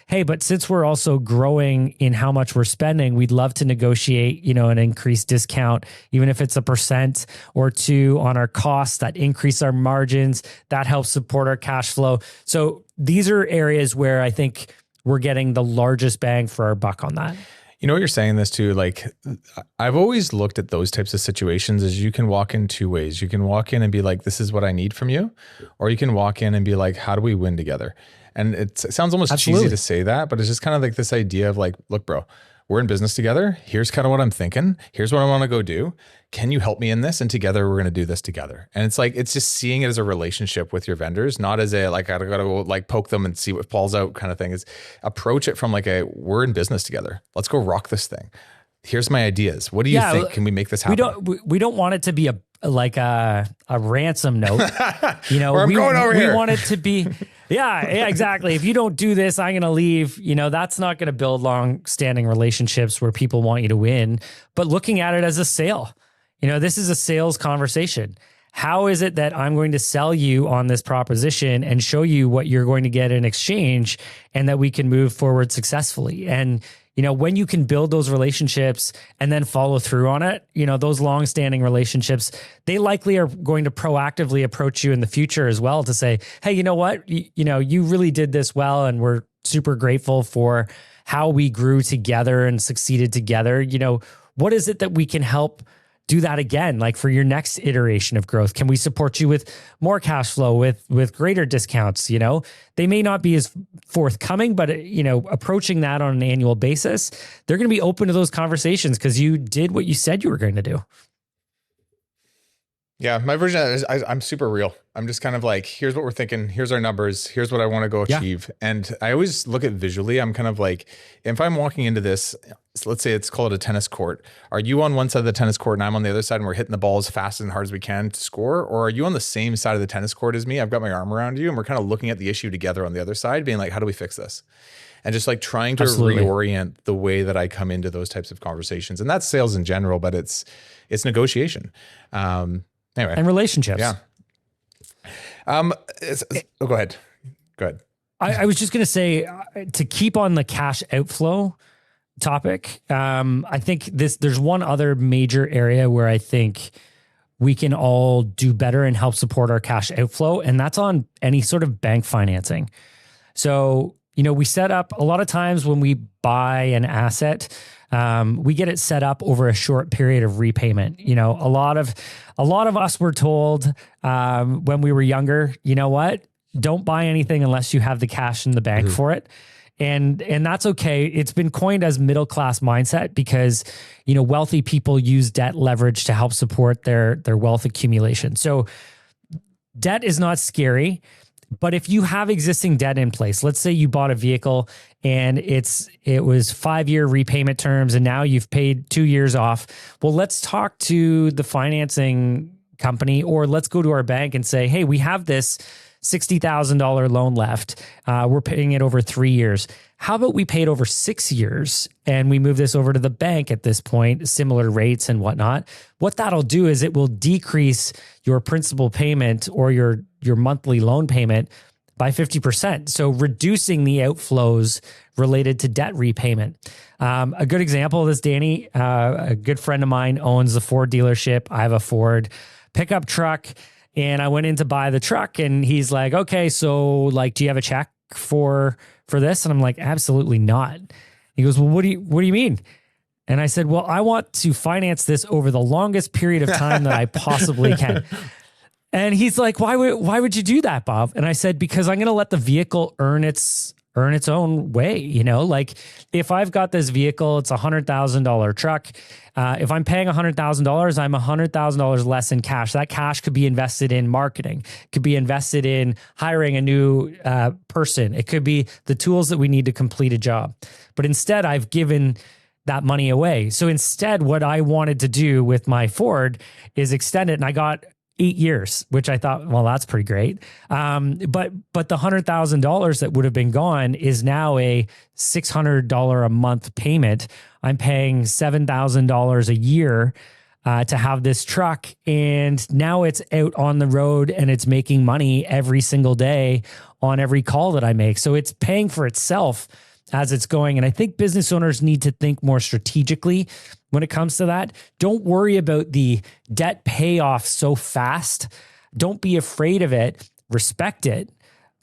hey, but since we're also growing in how much we're spending, we'd love to negotiate, an increased discount, even if it's 1% or 2% on our costs that increase our margins, that helps support our cash flow. So these are areas where I think we're getting the largest bang for our buck on that. You know what you're saying this too, like I've always looked at those types of situations as you can walk in two ways. You can walk in and be like, this is what I need from you. Or you can walk in and be like, how do we win together? And it sounds almost cheesy to say that, but it's just kind of like this idea of like, look, bro, we're in business together. Here's kind of what I'm thinking. Here's what I want to go do. Can you help me in this? And together we're going to do this together. And it's like, it's just seeing it as a relationship with your vendors, not as a, like, I gotta go like poke them and see what falls out kind of thing. Is approach it from like we're in business together. Let's go rock this thing. Here's my ideas. What do you think? Can we make this happen? We don't want it to be a ransom note. Or I'm going over here. We want it to be, yeah, exactly. If you don't do this, I'm going to leave. That's not going to build long-standing relationships where people want you to win. But looking at it as a sale, this is a sales conversation. How is it that I'm going to sell you on this proposition and show you what you're going to get in exchange, and that we can move forward successfully? And when you can build those relationships and then follow through on it, those long-standing relationships, they likely are going to proactively approach you in the future as well to say, hey, you know what? You really did this well, and we're super grateful for how we grew together and succeeded together. What is it that we can help do that again, like for your next iteration of growth? Can we support you with more cash flow, with greater discounts? They may not be as forthcoming, but approaching that on an annual basis, they're going to be open to those conversations because you did what you said you were going to do. Yeah, my version of that is I'm super real. I'm just kind of like, here's what we're thinking. Here's our numbers. Here's what I want to go achieve. Yeah. And I always look at visually. I'm kind of like, if I'm walking into this, let's say it's called a tennis court. Are you on one side of the tennis court and I'm on the other side and we're hitting the ball as fast and hard as we can to score? Or are you on the same side of the tennis court as me? I've got my arm around you and we're kind of looking at the issue together on the other side, being like, how do we fix this? And just like trying to reorient the way that I come into those types of conversations. And that's sales in general, but it's negotiation. Anyway. And relationships. Yeah. Go ahead. I was just going to say, to keep on the cash outflow topic, I think there's one other major area where I think we can all do better and help support our cash outflow, and that's on any sort of bank financing. So, we set up a lot of times when we buy an asset, we get it set up over a short period of repayment. A lot of us were told when we were younger, what? Don't buy anything unless you have the cash in the bank for it. And that's okay. It's been coined as middle-class mindset because, wealthy people use debt leverage to help support their wealth accumulation. So debt is not scary. But if you have existing debt in place, let's say you bought a vehicle and it was 5-year repayment terms and now you've paid 2 years off. Well, let's talk to the financing company, or let's go to our bank and say, hey, we have this $60,000 loan left. We're paying it over 3 years. How about we pay it over 6 years and we move this over to the bank at this point, similar rates and whatnot. What that'll do is it will decrease your principal payment or your monthly loan payment by 50%. So reducing the outflows related to debt repayment. A good example of this, Danny, a good friend of mine owns a Ford dealership. I have a Ford pickup truck. And I went in to buy the truck and he's like, okay, so like, do you have a check for this? And I'm like, absolutely not. He goes, well, what do you mean? And I said, well, I want to finance this over the longest period of time that I possibly can. And he's like, why would you do that, Bob? And I said, because I'm going to let the vehicle earn its own way. Like if I've got this vehicle, it's $100,000 truck. If I'm paying $100,000, I'm $100,000 less in cash. That cash could be invested in marketing, could be invested in hiring a new person. It could be the tools that we need to complete a job. But instead, I've given that money away. So instead, what I wanted to do with my Ford is extend it. And I got 8 years, which I thought, well, that's pretty great. But the $100,000 that would have been gone is now a $600 a month payment. I'm paying $7,000 a year to have this truck. And now it's out on the road and it's making money every single day on every call that I make. So it's paying for itself as it's going. And I think business owners need to think more strategically when it comes to that. Don't worry about the debt payoff so fast. Don't be afraid of it. Respect it,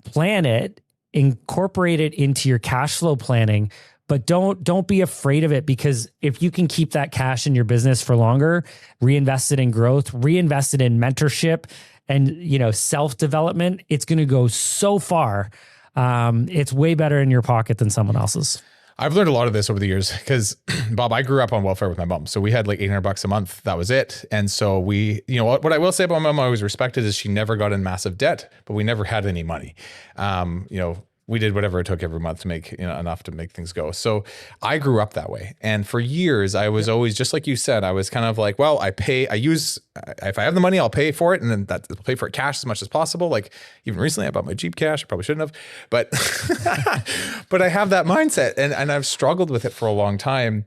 plan it, incorporate it into your cash flow planning, but don't be afraid of it, because if you can keep that cash in your business for longer, reinvest it in growth, reinvest it in mentorship and, self-development, it's going to go so far. It's way better in your pocket than someone else's. I've learned a lot of this over the years because, Bob, I grew up on welfare with my mom. So we had like $800 a month. That was it. And so we, what I will say about my mom I always respected is she never got in massive debt, but we never had any money. We did whatever it took every month to make enough to make things go. So I grew up that way. And for years, I was always, just like you said, I was kind of like, well, if I have the money, I'll pay for it. And then I'll pay for it cash as much as possible. Like even recently I bought my Jeep cash. I probably shouldn't have, but, but I have that mindset and I've struggled with it for a long time.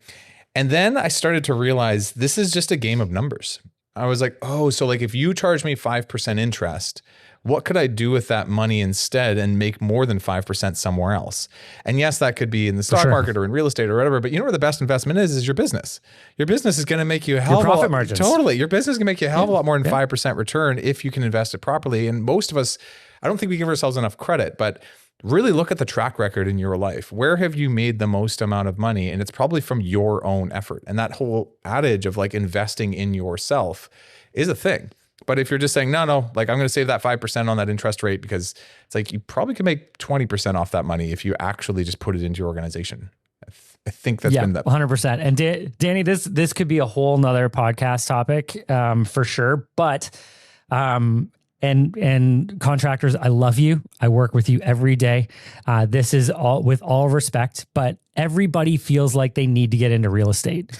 And then I started to realize this is just a game of numbers. I was like, oh, so like if you charge me 5% interest, what could I do with that money instead and make more than 5% somewhere else? And yes, that could be in the stock market or in real estate or whatever, but you know where the best investment is your business. Your business is going to make you a hell of a lot. Margins. Totally. Your business is going to make you a hell of a lot more than 5% return if you can invest it properly. And most of us, I don't think we give ourselves enough credit, but really look at the track record in your life. Where have you made the most amount of money? And it's probably from your own effort. And that whole adage of like investing in yourself is a thing. But if you're just saying, no, like I'm going to save that 5% on that interest rate, because it's like you probably could make 20% off that money if you actually just put it into your organization. I think that's been that 100%. And Danny, this could be a whole nother podcast topic for sure. But and contractors, I love you. I work with you every day. This is all with all respect, but everybody feels like they need to get into real estate.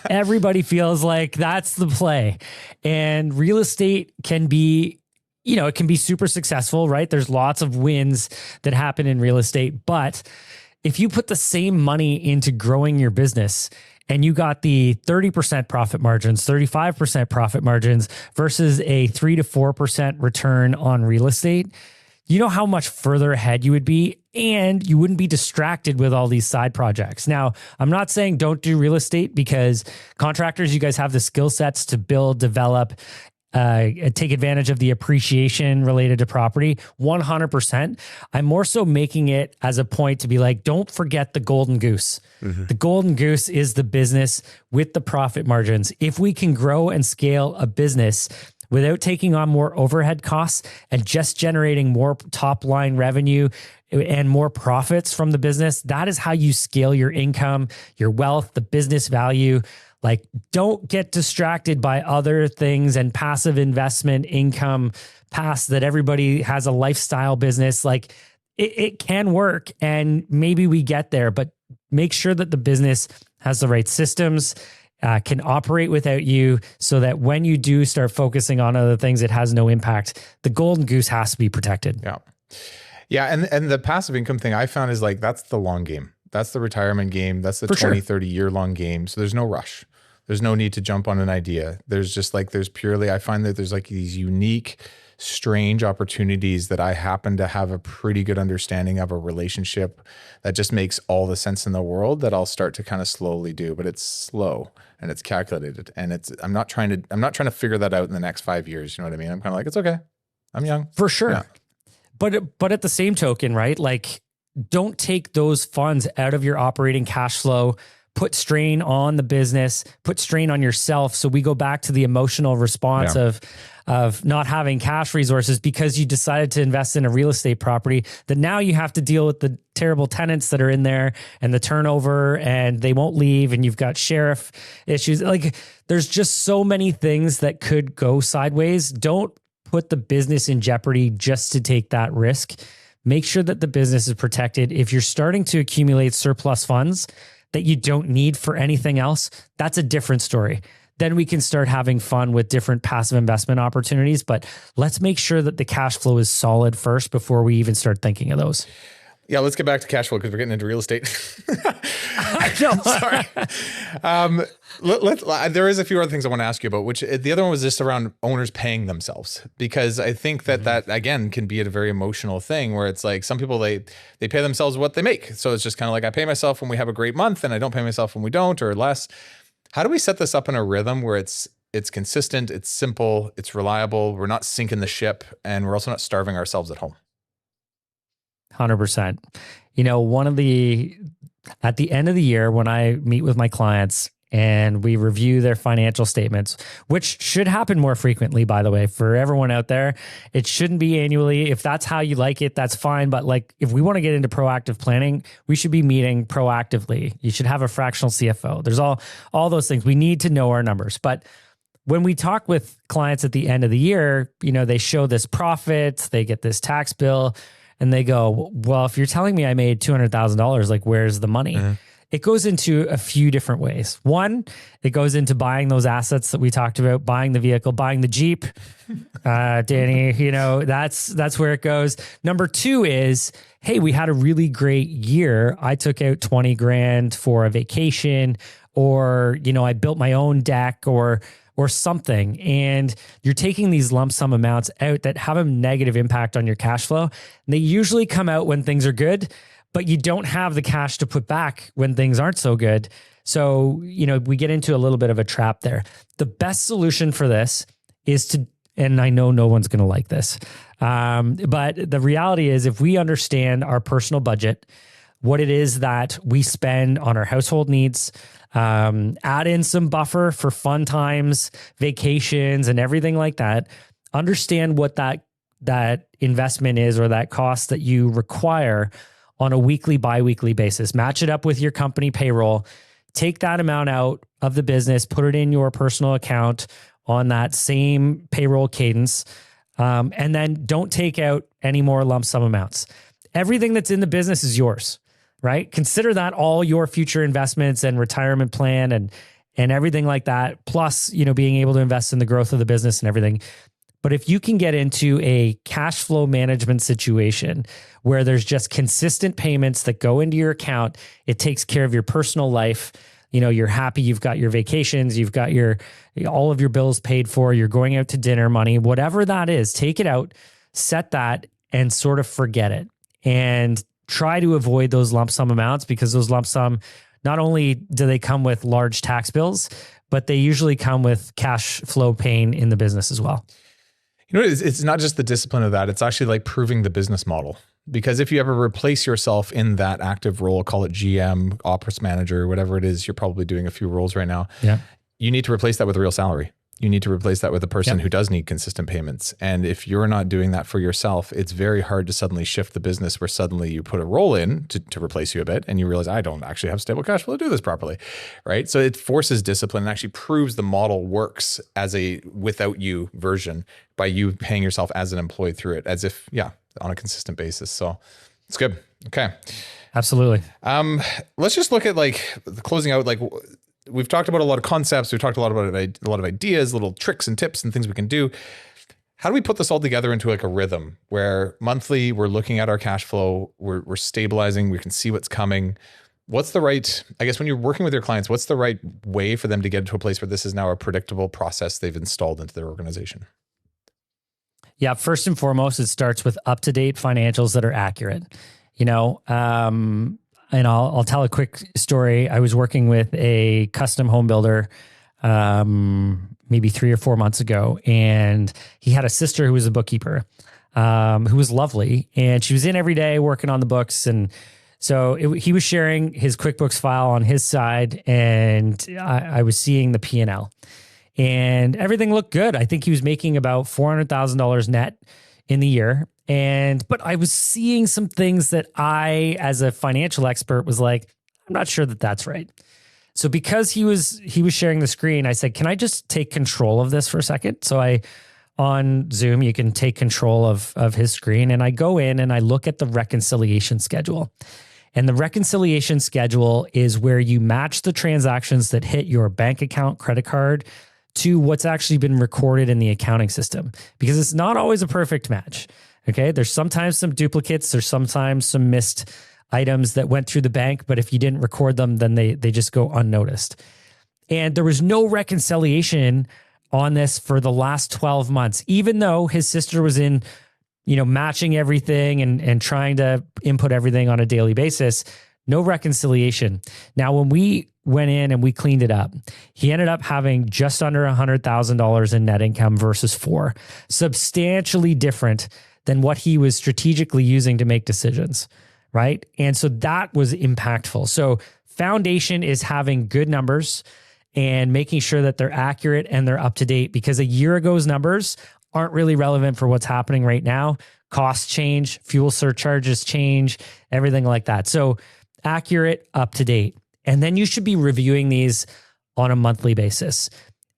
Everybody feels like that's the play. And real estate can be, it can be super successful, right? There's lots of wins that happen in real estate. But if you put the same money into growing your business and you got the 30% profit margins, 35% profit margins versus a 3 to 4% return on real estate, you know how much further ahead you would be, and you wouldn't be distracted with all these side projects. Now, I'm not saying don't do real estate, because contractors, you guys have the skill sets to build, develop, take advantage of the appreciation related to property, 100%. I'm more so making it as a point to be like, don't forget the golden goose. Mm-hmm. The golden goose is the business with the profit margins. If we can grow and scale a business without taking on more overhead costs and just generating more top line revenue and more profits from the business, that is how you scale your income, your wealth, the business value. Like, don't get distracted by other things and passive investment income paths that everybody has a lifestyle business. Like it can work and maybe we get there, but make sure that the business has the right systems, can operate without you, so that when you do start focusing on other things, it has no impact. The golden goose has to be protected. Yeah. Yeah. And the passive income thing I found is like, that's the long game. That's the retirement game. That's the 20, 30 year long game. So there's no rush. There's no need to jump on an idea. There's just like, I find that there's like these unique, strange opportunities that I happen to have a pretty good understanding of, a relationship that just makes all the sense in the world, that I'll start to kind of slowly do, but it's slow and it's calculated. And I'm not trying to figure that out in the next 5 years. You know what I mean? I'm kind of like, it's okay. I'm young. For sure. Yeah. But at the same token, right? Like, don't take those funds out of your operating cash flow, put strain on the business, put strain on yourself. So we go back to the emotional response of not having cash resources because you decided to invest in a real estate property that now you have to deal with the terrible tenants that are in there and the turnover, and they won't leave, and you've got sheriff issues. Like, there's just so many things that could go sideways. Don't put the business in jeopardy just to take that risk. Make sure that the business is protected. If you're starting to accumulate surplus funds that you don't need for anything else, that's a different story. Then we can start having fun with different passive investment opportunities. But let's make sure that the cash flow is solid first before we even start thinking of those. Yeah, let's get back to cash flow because we're getting into real estate. No. Sorry. There is a few other things I want to ask you about, which the other one was just around owners paying themselves, because I think that again can be a very emotional thing where it's like some people, they pay themselves what they make. So it's just kind of like, I pay myself when we have a great month and I don't pay myself when we don't, or less. How do we set this up in a rhythm where it's consistent, it's simple, it's reliable, we're not sinking the ship, and we're also not starving ourselves at home? 100%. You know, at the end of the year, when I meet with my clients and we review their financial statements, which should happen more frequently, by the way, for everyone out there, it shouldn't be annually. If that's how you like it, that's fine. But like, if we want to get into proactive planning, we should be meeting proactively. You should have a fractional CFO. There's all those things. We need to know our numbers. But when we talk with clients at the end of the year, you know, they show this profit, they get this tax bill, and they go, well, if you're telling me I made $200,000, like, where's the money? Mm-hmm. It goes into a few different ways. One, it goes into buying those assets that we talked about, buying the vehicle, buying the Jeep. Danny, you know, that's where it goes. Number two is, hey, we had a really great year. I took out 20 grand for a vacation, or, you know, I built my own deck or something, and you're taking these lump sum amounts out that have a negative impact on your cash flow. And they usually come out when things are good, but you don't have the cash to put back when things aren't so good. So, you know, we get into a little bit of a trap there. The best solution for this is to, and I know no one's going to like this, but the reality is, if we understand our personal budget, what it is that we spend on our household needs, add in some buffer for fun times, vacations, and everything like that. Understand what that investment is, or that cost that you require on a weekly, bi-weekly basis. Match it up with your company payroll. Take that amount out of the business, put it in your personal account on that same payroll cadence, and then don't take out any more lump sum amounts. Everything that's in the business is yours. Right? Consider that all your future investments and retirement plan and everything like that. Plus, you know, being able to invest in the growth of the business and everything. But if you can get into a cash flow management situation where there's just consistent payments that go into your account, it takes care of your personal life. You know, you're happy, you've got your vacations, you've got all of your bills paid for, you're going out to dinner money, whatever that is, take it out, set that, and sort of forget it. And try to avoid those lump sum amounts, because those lump sum, not only do they come with large tax bills, but they usually come with cash flow pain in the business as well. You know, it's not just the discipline of that. It's actually like proving the business model. Because if you ever replace yourself in that active role, call it GM, ops manager, whatever it is, you're probably doing a few roles right now. Yeah. You need to replace that with a real salary. You need to replace that with a person who does need consistent payments. And if you're not doing that for yourself, it's very hard to suddenly shift the business where suddenly you put a role in to replace you a bit and you realize, I don't actually have stable cash flow to do this properly, right? So it forces discipline and actually proves the model works as a without you version by you paying yourself as an employee through it, as if, on a consistent basis. So it's good. Okay. Absolutely. Let's just look at like the closing out, like, we've talked about a lot of concepts. We've talked a lot about a lot of ideas, little tricks and tips and things we can do. How do we put this all together into like a rhythm where monthly we're looking at our cash flow, we're stabilizing, we can see what's coming? What's the right, I guess when you're working with your clients, what's the right way for them to get to a place where this is now a predictable process they've installed into their organization? Yeah, first and foremost, it starts with up-to-date financials that are accurate. You know, and I'll tell a quick story. I was working with a custom home builder maybe 3 or 4 months ago, and he had a sister who was a bookkeeper who was lovely, and she was in every day working on the books. And so he was sharing his QuickBooks file on his side, and I was seeing the P&L, and everything looked good. I think he was making about $400,000 net in the year. But I was seeing some things that I, as a financial expert, was like, I'm not sure that that's right. So because he was sharing the screen, I said, can I just take control of this for a second? So on Zoom, you can take control of his screen, and I go in and I look at the reconciliation schedule. And the reconciliation schedule is where you match the transactions that hit your bank account, credit card, to what's actually been recorded in the accounting system, because it's not always a perfect match. Okay. There's sometimes some duplicates. There's sometimes some missed items that went through the bank, but if you didn't record them, then they just go unnoticed. And there was no reconciliation on this for the last 12 months, even though his sister was in, matching everything and trying to input everything on a daily basis. No reconciliation. Now, when we went in and we cleaned it up, he ended up having just under $100,000 in net income versus 4, substantially different than what he was strategically using to make decisions, right? And so that was impactful. So foundation is having good numbers and making sure that they're accurate and they're up to date, because a year ago's numbers aren't really relevant for what's happening right now. Costs change, fuel surcharges change, everything like that. So accurate, up to date. And then you should be reviewing these on a monthly basis.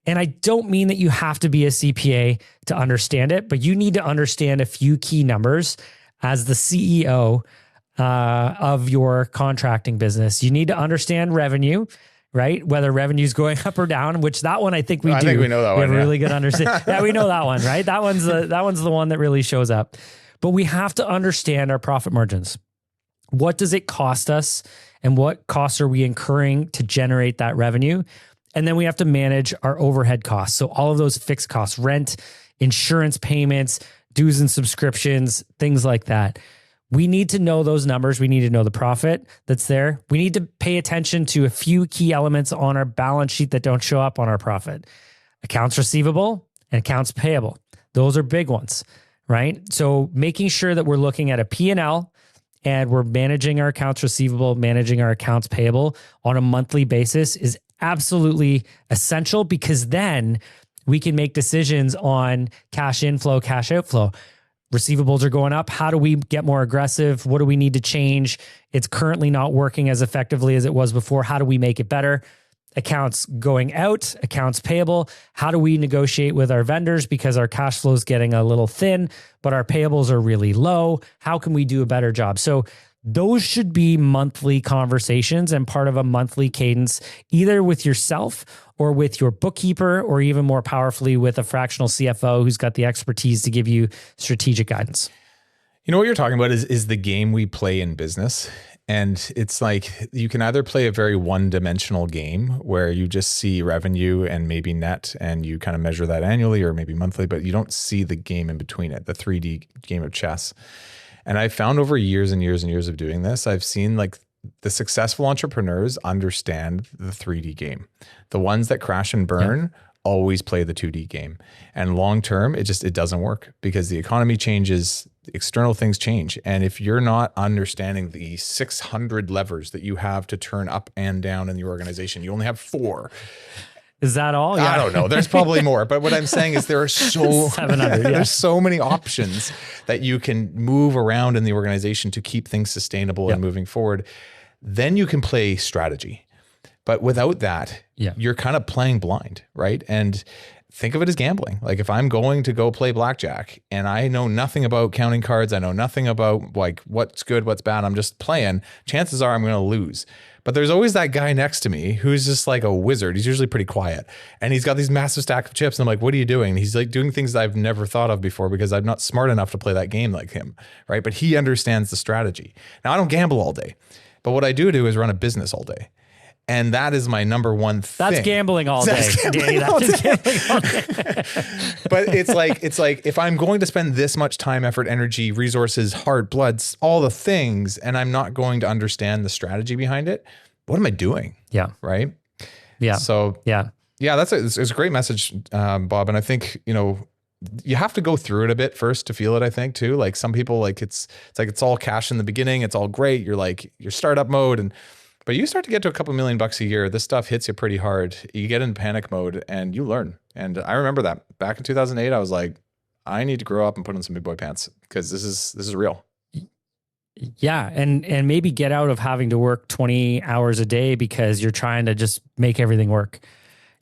And I don't mean that you have to be a CPA to understand it, but you need to understand a few key numbers as the CEO of your contracting business. You need to understand revenue, right? Whether revenue is going up or down, which that one I think we do. I think we know that one. We have a really good understanding. Yeah, we know that one, right? That one's the one that really shows up. But we have to understand our profit margins. What does it cost us and what costs are we incurring to generate that revenue? And then we have to manage our overhead costs. So all of those fixed costs, rent, insurance payments, dues and subscriptions, things like that. We need to know those numbers. We need to know the profit that's there. We need to pay attention to a few key elements on our balance sheet that don't show up on our profit. Accounts receivable and accounts payable. Those are big ones, right? So making sure that we're looking at a P&L and we're managing our accounts receivable, managing our accounts payable on a monthly basis is absolutely essential, because then we can make decisions on cash inflow, cash outflow. Receivables are going up. How do we get more aggressive? What do we need to change? It's currently not working as effectively as it was before. How do we make it better? Accounts going out, accounts payable. How do we negotiate with our vendors because our cash flow is getting a little thin, but our payables are really low? How can we do a better job? So those should be monthly conversations and part of a monthly cadence, either with yourself or with your bookkeeper, or even more powerfully with a fractional CFO who's got the expertise to give you strategic guidance. You know what you're talking about is the game we play in business. And it's like you can either play a very one-dimensional game where you just see revenue and maybe net, and you kind of measure that annually or maybe monthly, but you don't see the game in between it, the 3D game of chess. And I found over years and years and years of doing this, I've seen like the successful entrepreneurs understand the 3D game. The ones that crash and burn always play the 2D game. And long term, it doesn't work, because the economy changes, external things change. And if you're not understanding the 600 levers that you have to turn up and down in the organization, you only have 4. Is that all? Yeah. I don't know. There's probably more. But what I'm saying is there are there's so many options that you can move around in the organization to keep things sustainable and moving forward. Then you can play strategy. But without that, you're kind of playing blind, right? And think of it as gambling. Like if I'm going to go play blackjack and I know nothing about counting cards, I know nothing about like what's good, what's bad, I'm just playing, chances are I'm going to lose. But there's always that guy next to me who's just like a wizard. He's usually pretty quiet. And he's got these massive stack of chips. And I'm like, what are you doing? And he's like doing things that I've never thought of before because I'm not smart enough to play that game like him, right? But he understands the strategy. Now, I don't gamble all day. But what I do is run a business all day. And that is my number one thing. That's gambling all day. Danny, that is gambling all day. But it's like if I'm going to spend this much time, effort, energy, resources, heart, blood, all the things, and I'm not going to understand the strategy behind it, what am I doing? Yeah. Right. Yeah. So yeah, it's a great message, Bob. And I think, you have to go through it a bit first to feel it, I think too. Like some people, like it's all cash in the beginning. It's all great. You're like your startup mode, but you start to get to a couple $1 million a year. This stuff hits you pretty hard. You get in panic mode and you learn. And I remember that back in 2008, I was like, I need to grow up and put on some big boy pants because this is real. Yeah. And maybe get out of having to work 20 hours a day because you're trying to just make everything work,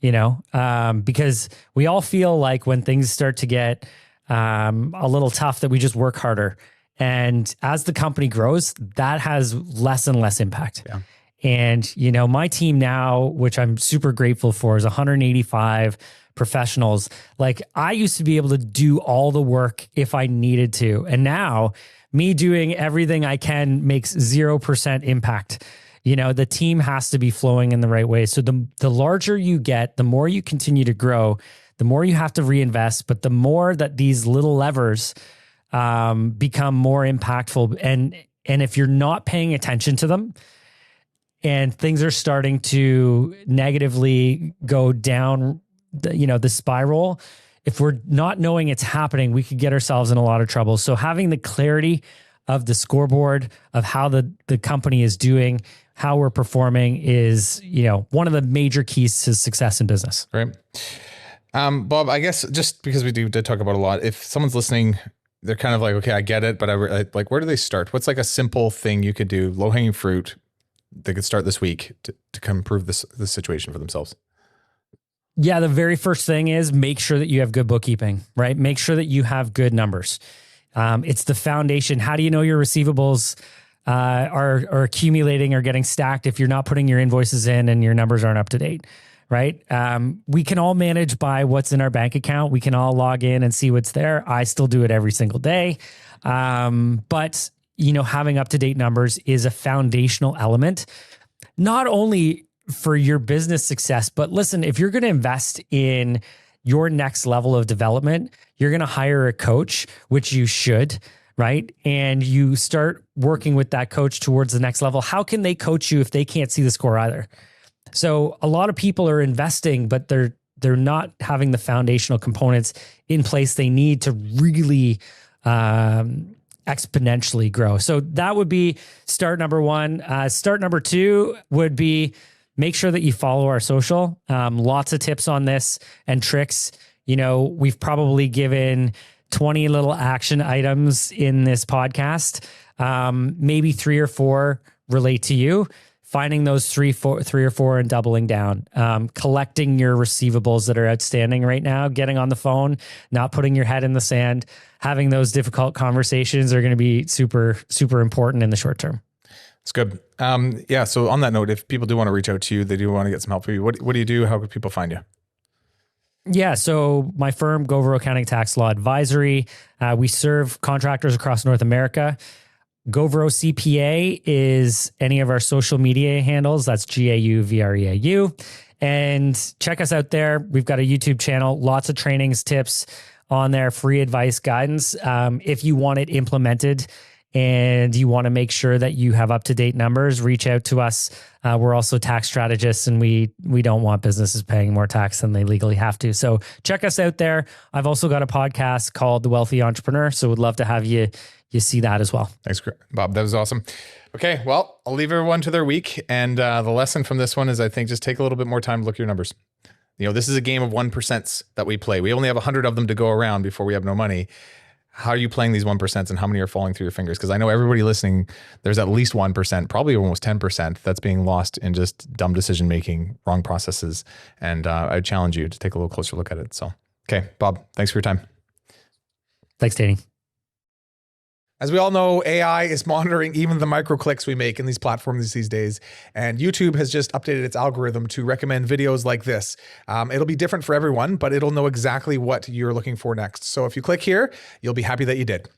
because we all feel like when things start to get a little tough that we just work harder. And as the company grows, that has less and less impact. Yeah. And, my team now, which I'm super grateful for, is 185 professionals. Like I used to be able to do all the work if I needed to. And now me doing everything I can makes 0% impact. The team has to be flowing in the right way. So the larger you get, the more you continue to grow, the more you have to reinvest, but the more that these little levers become more impactful. And if you're not paying attention to them and things are starting to negatively go down, the spiral, if we're not knowing it's happening, we could get ourselves in a lot of trouble. So having the clarity of the scoreboard of how the company is doing, how we're performing is, one of the major keys to success in business. Right. Bob, I guess just because we did talk about a lot, if someone's listening, they're kind of like, okay, I get it, but I like, where do they start? What's like a simple thing you could do, low hanging fruit they could start this week to come improve this situation for themselves? Yeah. The very first thing is make sure that you have good bookkeeping, right? Make sure that you have good numbers. It's the foundation. How do you know your receivables are accumulating or getting stacked if you're not putting your invoices in and your numbers aren't up to date, right? We can all manage by what's in our bank account. We can all log in and see what's there. I still do it every single day. But having up-to-date numbers is a foundational element, not only for your business success, but listen, if you're going to invest in your next level of development, you're going to hire a coach, which you should, right? And you start working with that coach towards the next level. How can they coach you if they can't see the score either? So a lot of people are investing, but they're not having the foundational components in place they need to really exponentially grow. So that would be start number one. Start number two would be make sure that you follow our social. Lots of tips on this and tricks. We've probably given 20 little action items in this podcast. Maybe 3 or 4 relate to you. Finding those 3 or 4 and doubling down, collecting your receivables that are outstanding right now, getting on the phone, not putting your head in the sand, having those difficult conversations are going to be super, super important in the short term. It's good. Yeah. So on that note, if people do want to reach out to you, they do want to get some help for you. What do you do? How can people find you? Yeah. So my firm, Gauvreau Accounting Tax Law Advisory, we serve contractors across North America. Gauvreau CPA is any of our social media handles. That's GAUVREAU. And check us out there. We've got a YouTube channel, lots of trainings, tips on there, free advice, guidance. If you want it implemented and you want to make sure that you have up-to-date numbers, reach out to us. We're also tax strategists, and we don't want businesses paying more tax than they legally have to. So check us out there. I've also got a podcast called The Wealthy Entrepreneur, so would love to have you see that as well. Thanks, Bob. That was awesome. Okay, well, I'll leave everyone to their week. And the lesson from this one is, I think, just take a little bit more time to look at your numbers. This is a game of 1% that we play. We only have 100 of them to go around before we have no money. How are you playing these 1% and how many are falling through your fingers? Because I know everybody listening, there's at least 1%, probably almost 10% that's being lost in just dumb decision-making, wrong processes. And I challenge you to take a little closer look at it. So, okay, Bob, thanks for your time. Thanks, Danny. As we all know, AI is monitoring even the micro clicks we make in these platforms these days. And YouTube has just updated its algorithm to recommend videos like this. It'll be different for everyone, but it'll know exactly what you're looking for next. So if you click here, you'll be happy that you did.